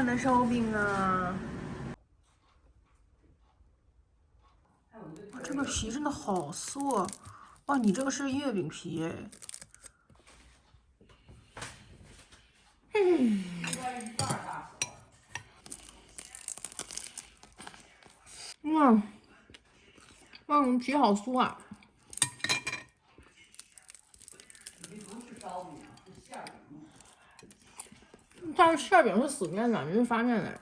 看的烧饼啊！哇，这个皮真的好酥！哇，你这个是月饼皮哎。哇，哇，皮好酥啊！它是馅饼是死面的，你是发面的。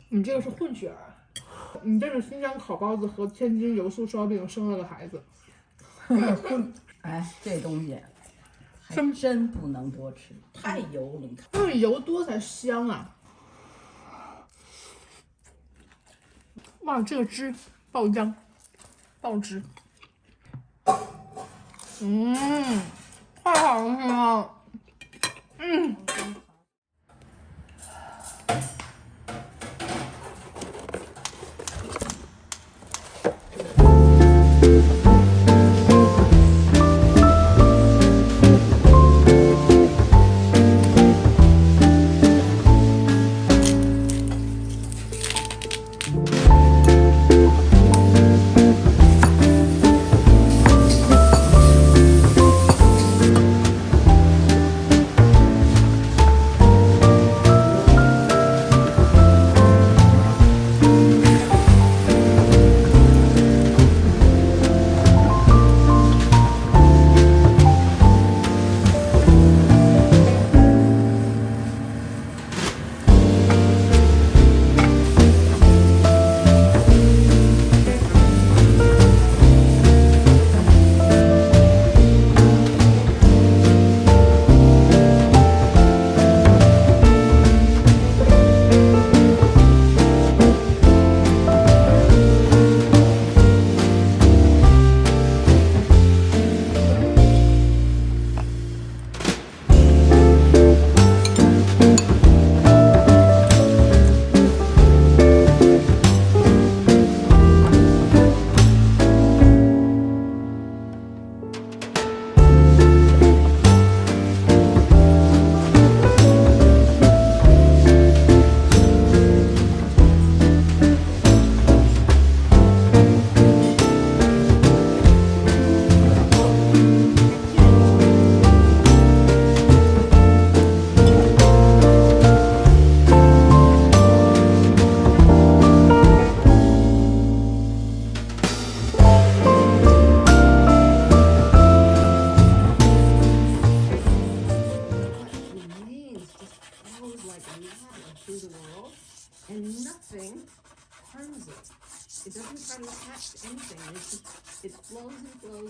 你这个是混血儿，你这是新疆烤包子和天津油酥烧饼生了个孩子。哎，这东西还真不能多吃，太油了。因为油多才香啊！哇，这个汁爆浆，爆汁，太好吃了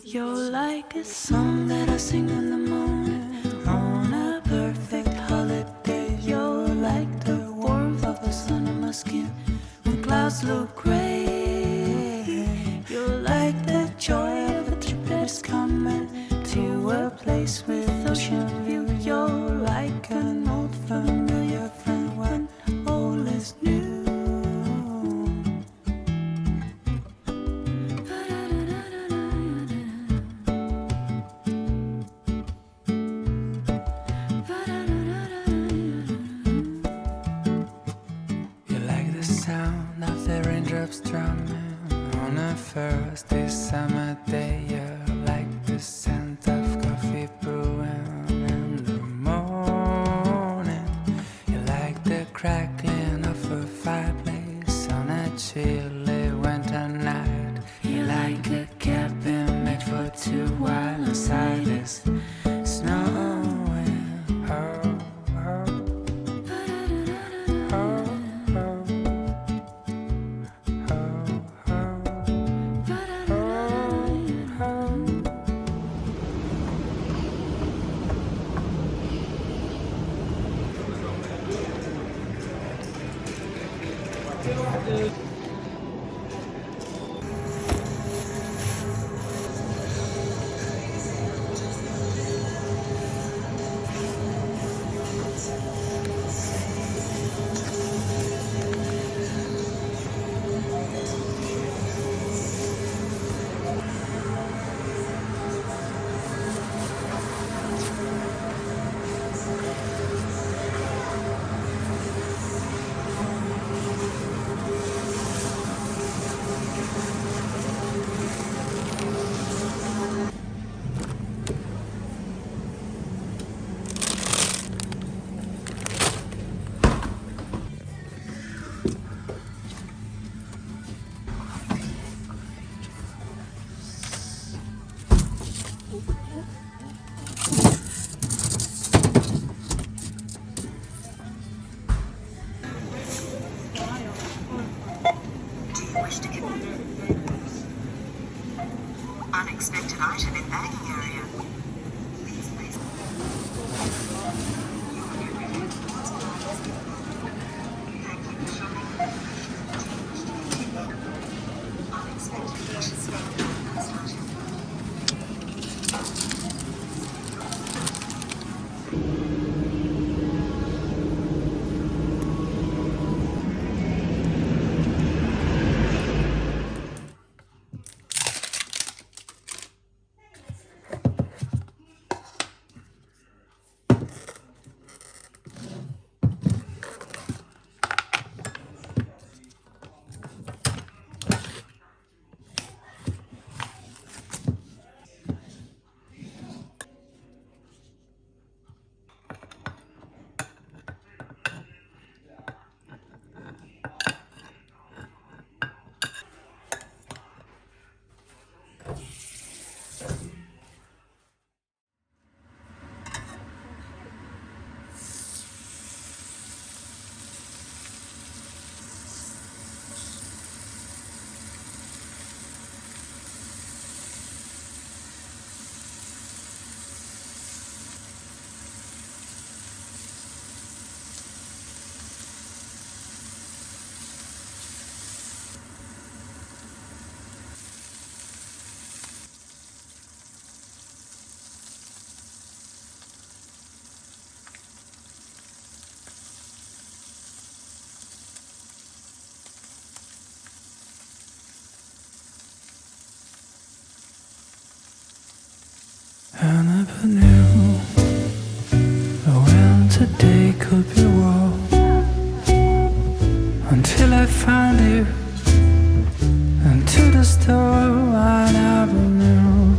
，You're like a song that I sing in the morning on a perfect holiday. You're like the warmth of the sun on my skin when clouds look gray. You're like the joy of a trip that is coming to a place with ocean view. You're like an old familiar friend when all is new. Sound of the raindrops drumming on a first this summer day. You're like the scent of coffee brewing in the morning. You're like the crackling of a fireplace on a chilly winter night. You're like a cabin made for two while inside is snowing. Oh. an item in bagging area. I never knew when today could be wrong until I found you. And to the store I never knew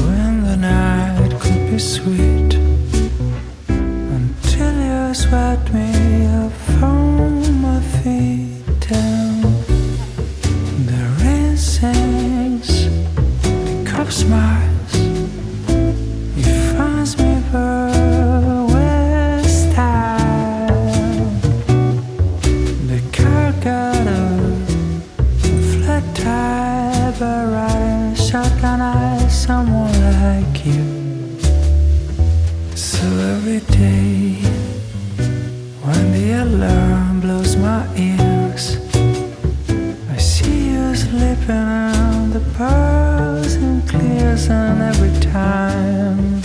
when the night could be sweet until you swept me up from my feet down. The rain sings, the cup smiles. With style, the car got a flat tire, but riding shotgun eyes, someone like you. So every day, when the alarm blows my ears, I see you slipping on the bars and clears, and every time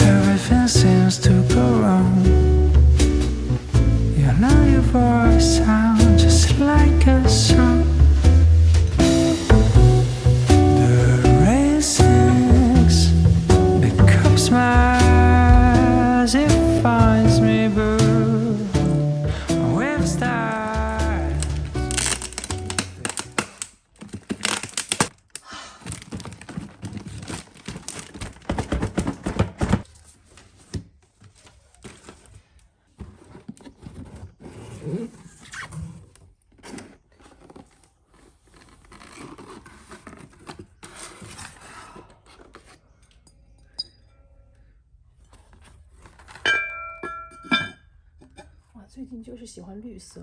everything seems to go wrong. You know your voice sounds just like a song. The rain sings, the cup smiles, it finds me blue with stars. 最近就是喜欢绿色。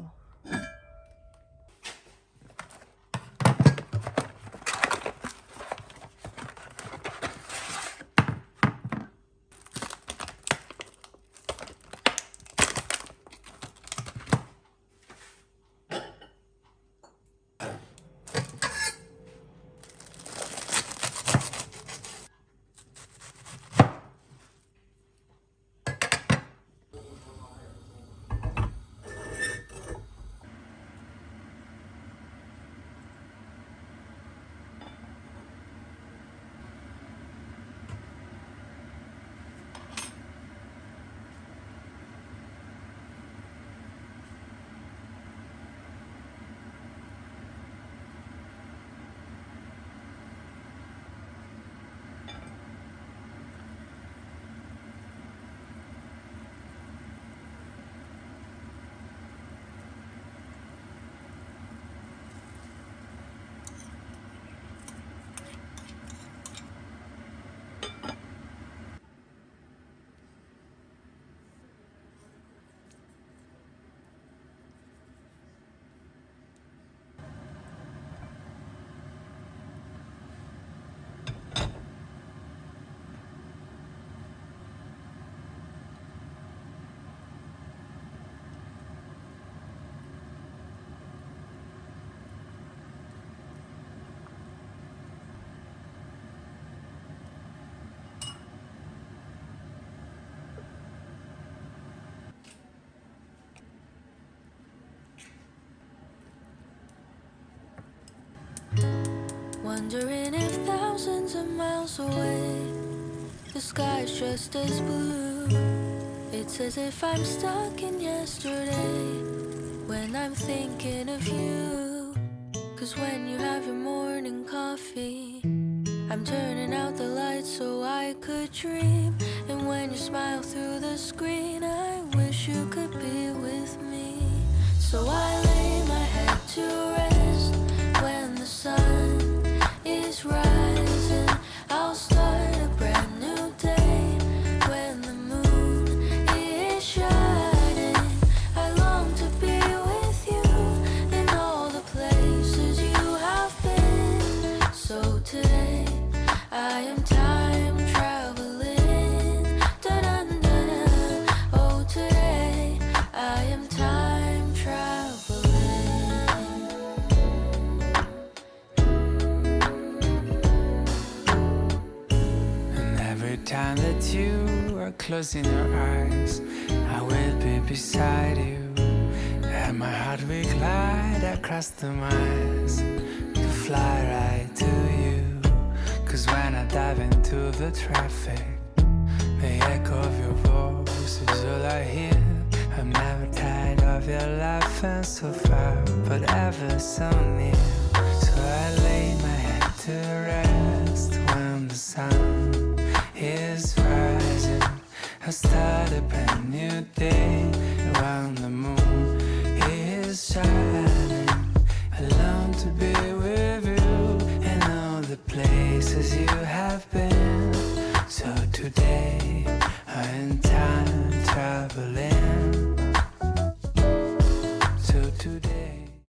Wondering if thousands of miles away the sky's just as blue. It's as if I'm stuck in yesterday when I'm thinking of you. 'Cause when you have your morning coffee, I'm turning out the lights so I could dream. And when you smile through the screen, I wish you could be with me. So I lay my head to rest when the sun is rising. I'll start a brand new day when the moon is shining. I long to be with you in all the places you have been. So today I am time traveling. Da-dun-dun-dun. Oh, today I am time traveling. And every time that you are closing your eyes, I will be beside you. And my heart will glide across the miles to fly right to you. 'Cause when I dive into the traffic, the echo of your voice is all I hear. I'm never tired of your laughing so far, but ever so near. So I lay my head to rest when the sun is rising. I start a brand new day when the moon is shining. I long to be with you in all the places you have been. So today I'm time traveling.